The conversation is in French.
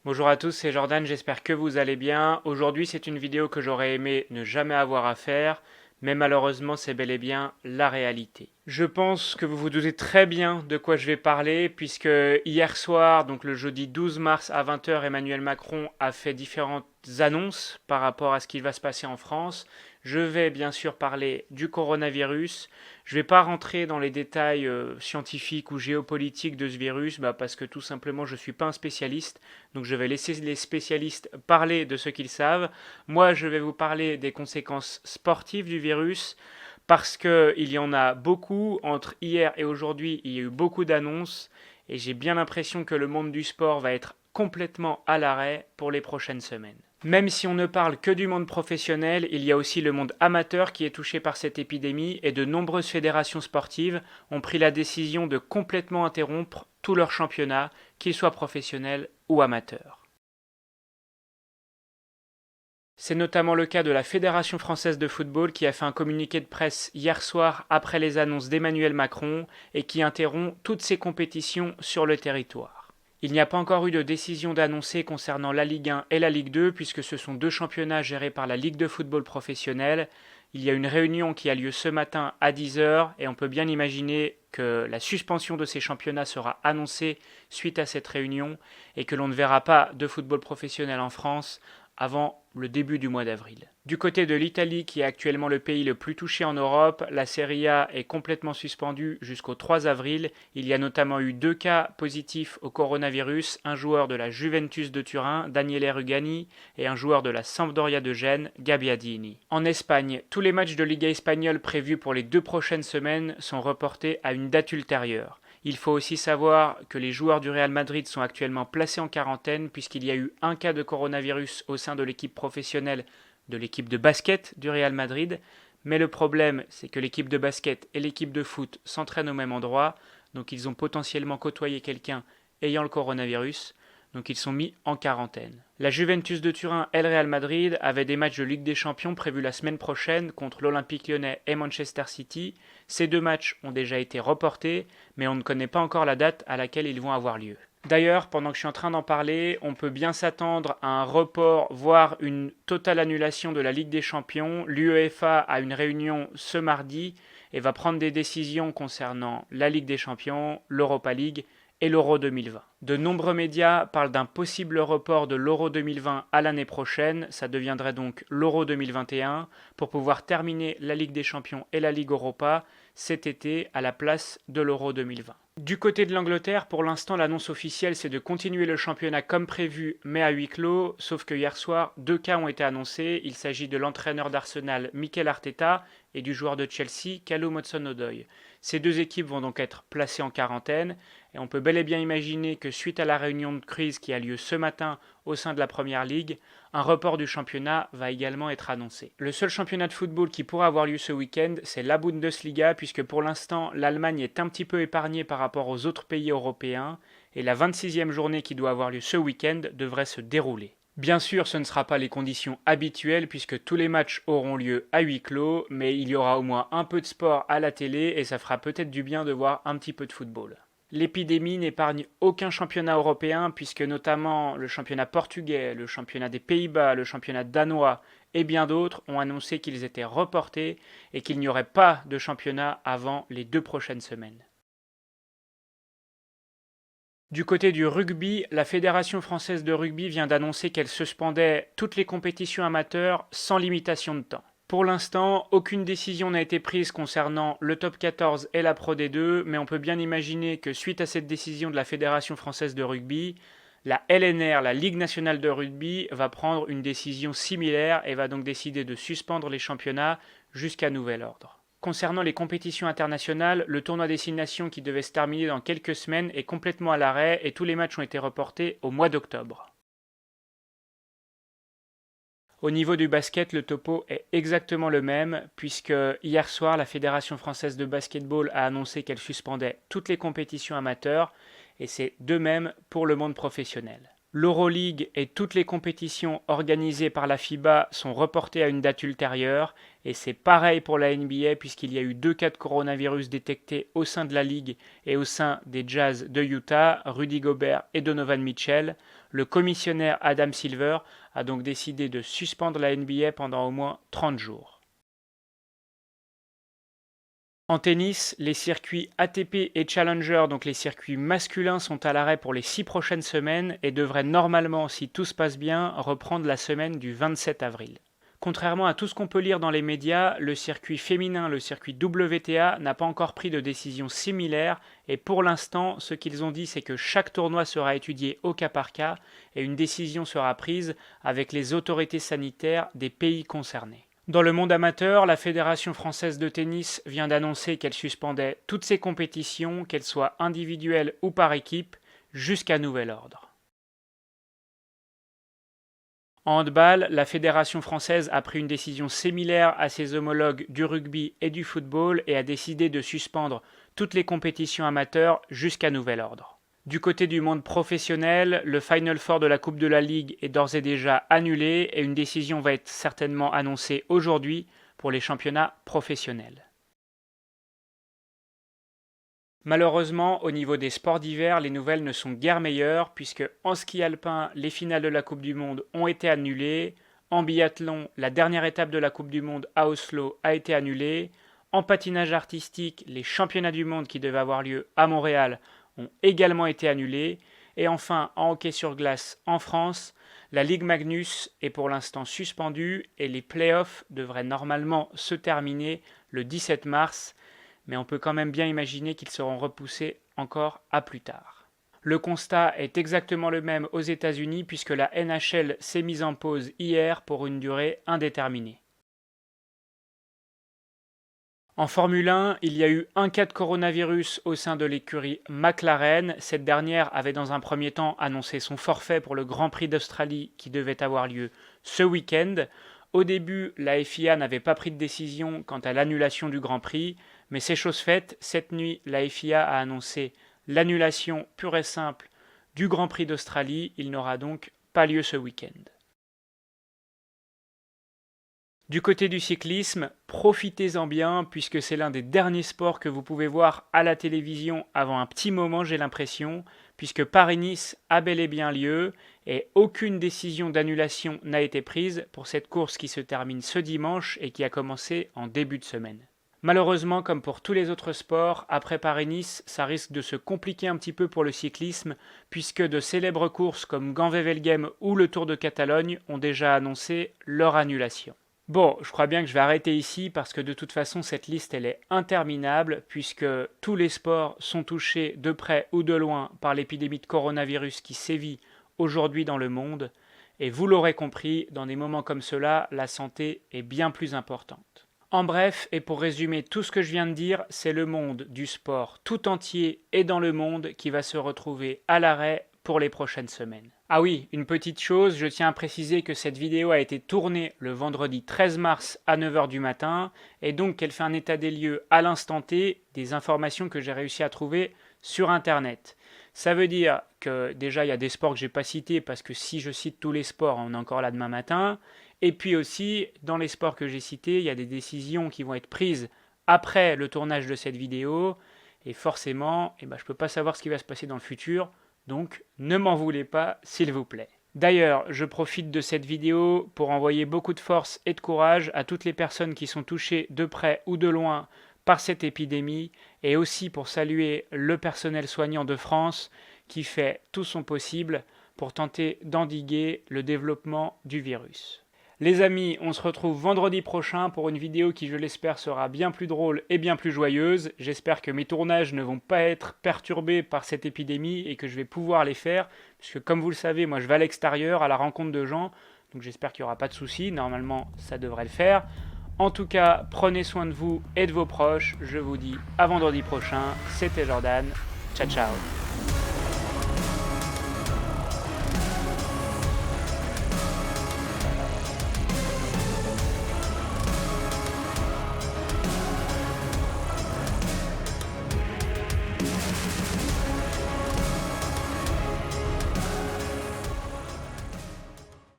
Bonjour à tous, c'est Jordan, j'espère que vous allez bien. Aujourd'hui, c'est une vidéo que j'aurais aimé ne jamais avoir à faire, mais malheureusement, c'est bel et bien la réalité. Je pense que vous vous doutez très bien de quoi je vais parler, puisque hier soir, donc le jeudi 12 mars à 20 heures, Emmanuel Macron a fait différentes annonces par rapport à ce qui va se passer en France. Je vais bien sûr parler du coronavirus. Je ne vais pas rentrer dans les détails scientifiques ou géopolitiques de ce virus, parce que tout simplement je ne suis pas un spécialiste. Donc je vais laisser les spécialistes parler de ce qu'ils savent. Moi, je vais vous parler des conséquences sportives du virus parce qu'il y en a beaucoup. Entre hier et aujourd'hui, il y a eu beaucoup d'annonces et j'ai bien l'impression que le monde du sport va être complètement à l'arrêt pour les prochaines semaines. Même si on ne parle que du monde professionnel, il y a aussi le monde amateur qui est touché par cette épidémie et de nombreuses fédérations sportives ont pris la décision de complètement interrompre tous leurs championnats, qu'ils soient professionnels ou amateurs. C'est notamment le cas de la Fédération française de football qui a fait un communiqué de presse hier soir après les annonces d'Emmanuel Macron et qui interrompt toutes ses compétitions sur le territoire. Il n'y a pas encore eu de décision d'annoncer concernant la Ligue 1 et la Ligue 2 puisque ce sont deux championnats gérés par la Ligue de football professionnelle. Il y a une réunion qui a lieu ce matin à 10 heures et on peut bien imaginer que la suspension de ces championnats sera annoncée suite à cette réunion et que l'on ne verra pas de football professionnel en France avant le début du mois d'avril. Du côté de l'Italie, qui est actuellement le pays le plus touché en Europe, la Serie A est complètement suspendue jusqu'au 3 avril. Il y a notamment eu 2 cas positifs au coronavirus, un joueur de la Juventus de Turin, Daniele Rugani, et un joueur de la Sampdoria de Gênes, Gabbiadini. En Espagne, tous les matchs de Liga espagnole prévus pour les 2 prochaines semaines sont reportés à une date ultérieure. Il faut aussi savoir que les joueurs du Real Madrid sont actuellement placés en quarantaine puisqu'il y a eu un cas de coronavirus au sein de l'équipe professionnelle de l'équipe de basket du Real Madrid. Mais le problème, c'est que l'équipe de basket et l'équipe de foot s'entraînent au même endroit, donc ils ont potentiellement côtoyé quelqu'un ayant le coronavirus, donc ils sont mis en quarantaine. La Juventus de Turin et le Real Madrid avaient des matchs de Ligue des Champions prévus la semaine prochaine contre l'Olympique Lyonnais et Manchester City. Ces 2 matchs ont déjà été reportés, mais on ne connaît pas encore la date à laquelle ils vont avoir lieu. D'ailleurs, pendant que je suis en train d'en parler, on peut bien s'attendre à un report, voire une totale annulation de la Ligue des Champions. L'UEFA a une réunion ce mardi et va prendre des décisions concernant la Ligue des Champions, l'Europa League et l'Euro 2020. De nombreux médias parlent d'un possible report de l'Euro 2020 à l'année prochaine, ça deviendrait donc l'Euro 2021, pour pouvoir terminer la Ligue des Champions et la Ligue Europa cet été à la place de l'Euro 2020. Du côté de l'Angleterre, pour l'instant, l'annonce officielle, c'est de continuer le championnat comme prévu, mais à huis clos, sauf que hier soir, 2 cas ont été annoncés. Il s'agit de l'entraîneur d'Arsenal, Mikel Arteta, et du joueur de Chelsea, Callum Hudson-Odoi. Ces 2 équipes vont donc être placées en quarantaine, et on peut bel et bien imaginer que suite à la réunion de crise qui a lieu ce matin au sein de la Première Ligue, un report du championnat va également être annoncé. Le seul championnat de football qui pourra avoir lieu ce week-end, c'est la Bundesliga, puisque pour l'instant, l'Allemagne est un petit peu épargnée par rapport aux autres pays européens, et la 26e journée qui doit avoir lieu ce week-end devrait se dérouler. Bien sûr, ce ne sera pas les conditions habituelles puisque tous les matchs auront lieu à huis clos, mais il y aura au moins un peu de sport à la télé et ça fera peut-être du bien de voir un petit peu de football. L'épidémie n'épargne aucun championnat européen puisque notamment le championnat portugais, le championnat des Pays-Bas, le championnat danois et bien d'autres ont annoncé qu'ils étaient reportés et qu'il n'y aurait pas de championnat avant les 2 prochaines semaines. Du côté du rugby, la Fédération française de rugby vient d'annoncer qu'elle suspendait toutes les compétitions amateurs sans limitation de temps. Pour l'instant, aucune décision n'a été prise concernant le top 14 et la Pro D2, mais on peut bien imaginer que suite à cette décision de la Fédération française de rugby, la LNR, la Ligue nationale de rugby, va prendre une décision similaire et va donc décider de suspendre les championnats jusqu'à nouvel ordre. Concernant les compétitions internationales, le tournoi Destination qui devait se terminer dans quelques semaines est complètement à l'arrêt et tous les matchs ont été reportés au mois d'octobre. Au niveau du basket, le topo est exactement le même, puisque hier soir, la Fédération française de basketball a annoncé qu'elle suspendait toutes les compétitions amateurs, et c'est de même pour le monde professionnel. L'Euroleague et toutes les compétitions organisées par la FIBA sont reportées à une date ultérieure, et c'est pareil pour la NBA puisqu'il y a eu 2 cas de coronavirus détectés au sein de la Ligue et au sein des Jazz de Utah, Rudy Gobert et Donovan Mitchell. Le commissionnaire Adam Silver a donc décidé de suspendre la NBA pendant au moins 30 jours. En tennis, les circuits ATP et Challenger, donc les circuits masculins, sont à l'arrêt pour les 6 prochaines semaines et devraient normalement, si tout se passe bien, reprendre la semaine du 27 avril. Contrairement à tout ce qu'on peut lire dans les médias, le circuit féminin, le circuit WTA, n'a pas encore pris de décision similaire et pour l'instant, ce qu'ils ont dit, c'est que chaque tournoi sera étudié au cas par cas et une décision sera prise avec les autorités sanitaires des pays concernés. Dans le monde amateur, la Fédération française de tennis vient d'annoncer qu'elle suspendait toutes ses compétitions, qu'elles soient individuelles ou par équipe, jusqu'à nouvel ordre. En handball, la Fédération française a pris une décision similaire à ses homologues du rugby et du football et a décidé de suspendre toutes les compétitions amateurs jusqu'à nouvel ordre. Du côté du monde professionnel, le Final Four de la Coupe de la Ligue est d'ores et déjà annulé et une décision va être certainement annoncée aujourd'hui pour les championnats professionnels. Malheureusement, au niveau des sports d'hiver, les nouvelles ne sont guère meilleures puisque en ski alpin, les finales de la Coupe du Monde ont été annulées. En biathlon, la dernière étape de la Coupe du Monde à Oslo a été annulée. En patinage artistique, les championnats du monde qui devaient avoir lieu à Montréal ont également été annulés. Et enfin, en hockey sur glace en France, la Ligue Magnus est pour l'instant suspendue et les playoffs devraient normalement se terminer le 17 mars, mais on peut quand même bien imaginer qu'ils seront repoussés encore à plus tard. Le constat est exactement le même aux États-Unis puisque la NHL s'est mise en pause hier pour une durée indéterminée. En Formule 1, il y a eu un cas de coronavirus au sein de l'écurie McLaren. Cette dernière avait dans un premier temps annoncé son forfait pour le Grand Prix d'Australie qui devait avoir lieu ce week-end. Au début, la FIA n'avait pas pris de décision quant à l'annulation du Grand Prix, mais c'est chose faite. Cette nuit, la FIA a annoncé l'annulation pure et simple du Grand Prix d'Australie. Il n'aura donc pas lieu ce week-end. Du côté du cyclisme, profitez-en bien puisque c'est l'un des derniers sports que vous pouvez voir à la télévision avant un petit moment, j'ai l'impression, puisque Paris-Nice a bel et bien lieu et aucune décision d'annulation n'a été prise pour cette course qui se termine ce dimanche et qui a commencé en début de semaine. Malheureusement, comme pour tous les autres sports, après Paris-Nice, ça risque de se compliquer un petit peu pour le cyclisme, puisque de célèbres courses comme Gand-Wevelgem ou le Tour de Catalogne ont déjà annoncé leur annulation. Bon, je crois bien que je vais arrêter ici parce que de toute façon cette liste elle est interminable puisque tous les sports sont touchés de près ou de loin par l'épidémie de coronavirus qui sévit aujourd'hui dans le monde et vous l'aurez compris, dans des moments comme cela, la santé est bien plus importante. En bref, et pour résumer tout ce que je viens de dire, c'est le monde du sport tout entier et dans le monde qui va se retrouver à l'arrêt pour les prochaines semaines. Ah oui, une petite chose, je tiens à préciser que cette vidéo a été tournée le vendredi 13 mars à 9h du matin et donc qu'elle fait un état des lieux à l'instant T des informations que j'ai réussi à trouver sur internet. Ça veut dire que déjà il y a des sports que j'ai pas cités parce que si je cite tous les sports, on est encore là demain matin. Et puis aussi, dans les sports que j'ai cités, il y a des décisions qui vont être prises après le tournage de cette vidéo et forcément, je ne peux pas savoir ce qui va se passer dans le futur. Donc, ne m'en voulez pas, s'il vous plaît. D'ailleurs, je profite de cette vidéo pour envoyer beaucoup de force et de courage à toutes les personnes qui sont touchées de près ou de loin par cette épidémie et aussi pour saluer le personnel soignant de France qui fait tout son possible pour tenter d'endiguer le développement du virus. Les amis, on se retrouve vendredi prochain pour une vidéo qui, je l'espère, sera bien plus drôle et bien plus joyeuse. J'espère que mes tournages ne vont pas être perturbés par cette épidémie et que je vais pouvoir les faire, puisque comme vous le savez, moi je vais à l'extérieur, à la rencontre de gens, donc j'espère qu'il n'y aura pas de soucis. Normalement, ça devrait le faire. En tout cas, prenez soin de vous et de vos proches. Je vous dis à vendredi prochain. C'était Jordan. Ciao, ciao.